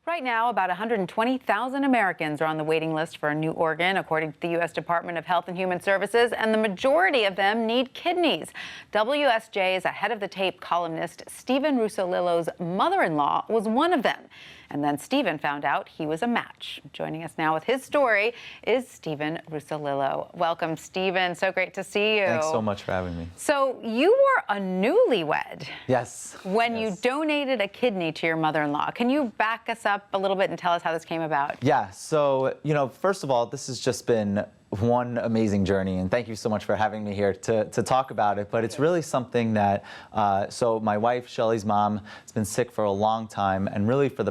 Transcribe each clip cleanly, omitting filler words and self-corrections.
Right now, about 120,000 Americans are on the waiting list for a new organ, according to the U.S. Department of Health and Human Services, and the majority of them need kidneys. WSJ's ahead of the tape columnist Stephen Russolillo's mother-in-law was one of them. And then Stephen found out he was a match. Joining us now with his story is Stephen Russolillo. Welcome, Stephen. So great to see you. Thanks so much for having me. So you were a newlywed. Yes. When you donated a kidney to your mother-in-law. Can you back us up a little bit and tell us how this came about? Yeah. So, first of all, this has just been one amazing journey, and thank you so much for having me here to talk about it. But it's really something that, so my wife, Shelly's mom, has been sick for a long time, and really for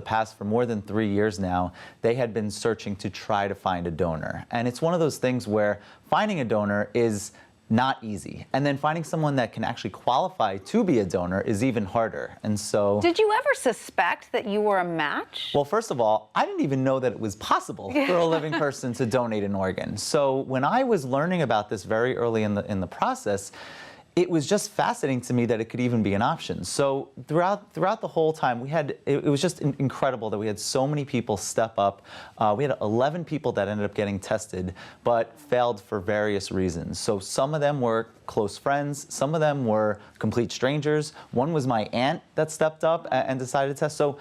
more than 3 years now, they had been searching to try to find a donor. And it's one of those things where finding a donor is not easy. And then finding someone that can actually qualify to be a donor is even harder. And so... Did you ever suspect that you were a match? Well, first of all, I didn't even know that it was possible for a living person to donate an organ. So when I was learning about this very early in the process, it was just fascinating to me that it could even be an option. So throughout the whole time, it was just incredible that we had so many people step up. We had 11 people that ended up getting tested, but failed for various reasons. So some of them were close friends, some of them were complete strangers. One was my aunt that stepped up and decided to test. So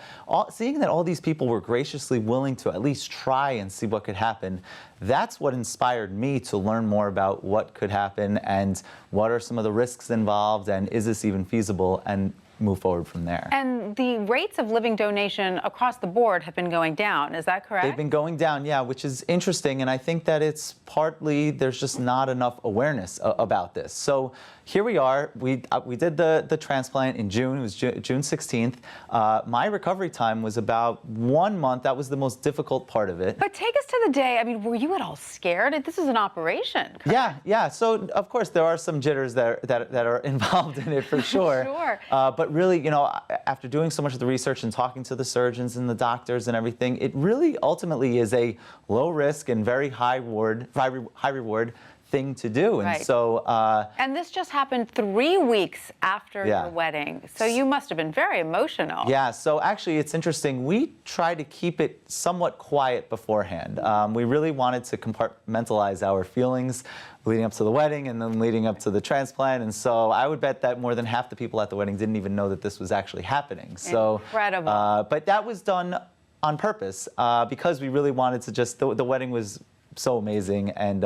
seeing that all these people were graciously willing to at least try and see what could happen, that's what inspired me to learn more about what could happen and what are some of the risks involved and is this even feasible, and move forward from there. And the rates of living donation across the board have been going down, is that correct? They've been going down, yeah, which is interesting, and I think that it's partly there's just not enough awareness about this. So here we are, we did the transplant in June, it was June 16th. My recovery time was about 1 month. That was the most difficult part of it. But take us to the day, I mean, were you at all scared? This is an operation, correct? Yeah, so of course there are some jitters that are involved in it for sure. Sure. But really, after doing so much of the research and talking to the surgeons and the doctors and everything, it really ultimately is a low risk and very high reward thing to do. Right. And so and this just happened 3 weeks after your wedding, so you must have been very emotional. Yeah, so actually it's interesting, we tried to keep it somewhat quiet beforehand. We really wanted to compartmentalize our feelings leading up to the wedding and then leading up to the transplant, and so I would bet that more than half the people at the wedding didn't even know that this was actually happening. So incredible. But that was done on purpose because we really wanted to just, the wedding was so amazing, and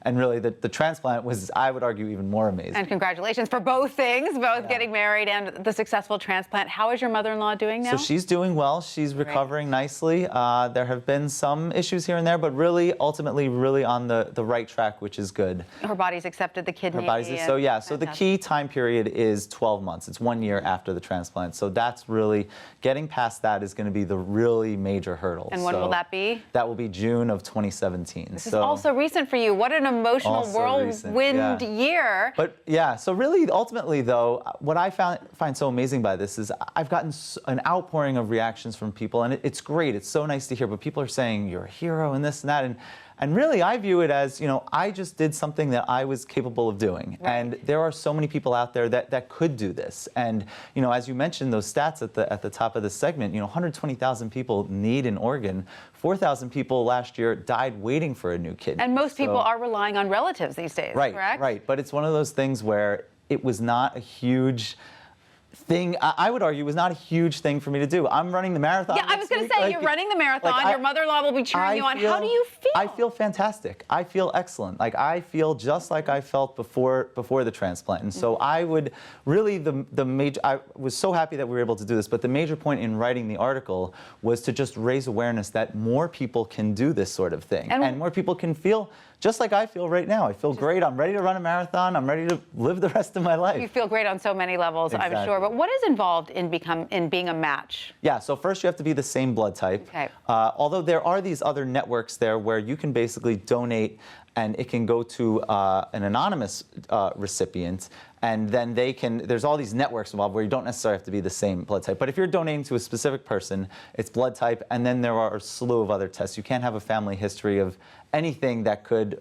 really the transplant was, I would argue, even more amazing. And congratulations for both things, both getting married and the successful transplant. How is your mother-in-law doing now? So she's doing well. She's recovering nicely. There have been some issues here and there, but really, ultimately, really on the right track, which is good. Her body's accepted the kidney. Her body's, so yeah, so the key time period is 12 months. It's 1 year after the transplant. So that's really, getting past that is going to be the really major hurdle. And when will that be? That will be June of 2017. This is also recent for you. What an emotional whirlwind year. But yeah, so really, ultimately, though, what I find so amazing by this is I've gotten an outpouring of reactions from people, and it's great. It's so nice to hear. But people are saying, you're a hero and this and that. And really, I view it as, I just did something that I was capable of doing. Right. And there are so many people out there that could do this. And, as you mentioned, those stats at the top of the segment, 120,000 people need an organ. 4,000 people last year died waiting for a new kidney. And most people are relying on relatives these days, correct? Right. But it's one of those things where it was not a huge thing. I would argue was not a huge thing for me to do. I'm running the marathon. Yeah, I was going to say, you're running the marathon. Your mother-in-law will be cheering you on. How do you feel? I feel fantastic. I feel excellent. I feel just like I felt before the transplant. And so I would really, I was so happy that we were able to do this, but the major point in writing the article was to just raise awareness that more people can do this sort of thing. And more people can feel just like I feel right now. I feel great. I'm ready to run a marathon. I'm ready to live the rest of my life. You feel great on so many levels, exactly. I'm sure. But what is involved in being a match? Yeah, so first you have to be the same blood type. Okay. Although there are these other networks there where you can basically donate and it can go to an anonymous recipient, and then there's all these networks involved where you don't necessarily have to be the same blood type. But if you're donating to a specific person, it's blood type, and then there are a slew of other tests. You can't have a family history of anything that could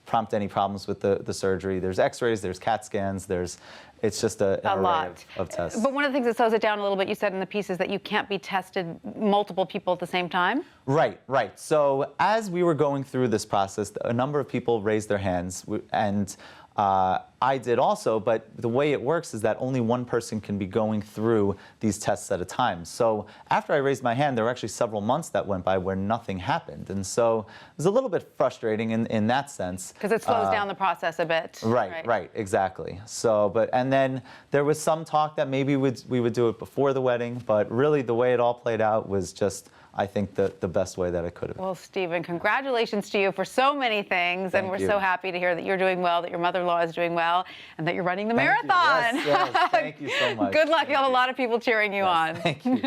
prompt any problems with the surgery. There's x-rays, there's CAT scans, there's it's just an array lot of tests. But one of the things that slows it down a little bit, you said in the piece, is that you can't be tested multiple people at the same time. Right. So as we were going through this process, a number of people raised their hands, and I did also, but the way it works is that only one person can be going through these tests at a time. So after I raised my hand, there were actually several months that went by where nothing happened. And so it was a little bit frustrating in that sense. Because it slows down the process a bit. Right, exactly. So, and then there was some talk that maybe we would do it before the wedding, but really the way it all played out was just, I think, the best way that it could have been. Well, Stephen, congratulations to you for so many things. And we're so happy to hear that you're doing well, that your mother-in-law is doing well, and that you're running the marathon. Yes, thank you so much. Good luck. You'll have a lot of people cheering you on. Thank you.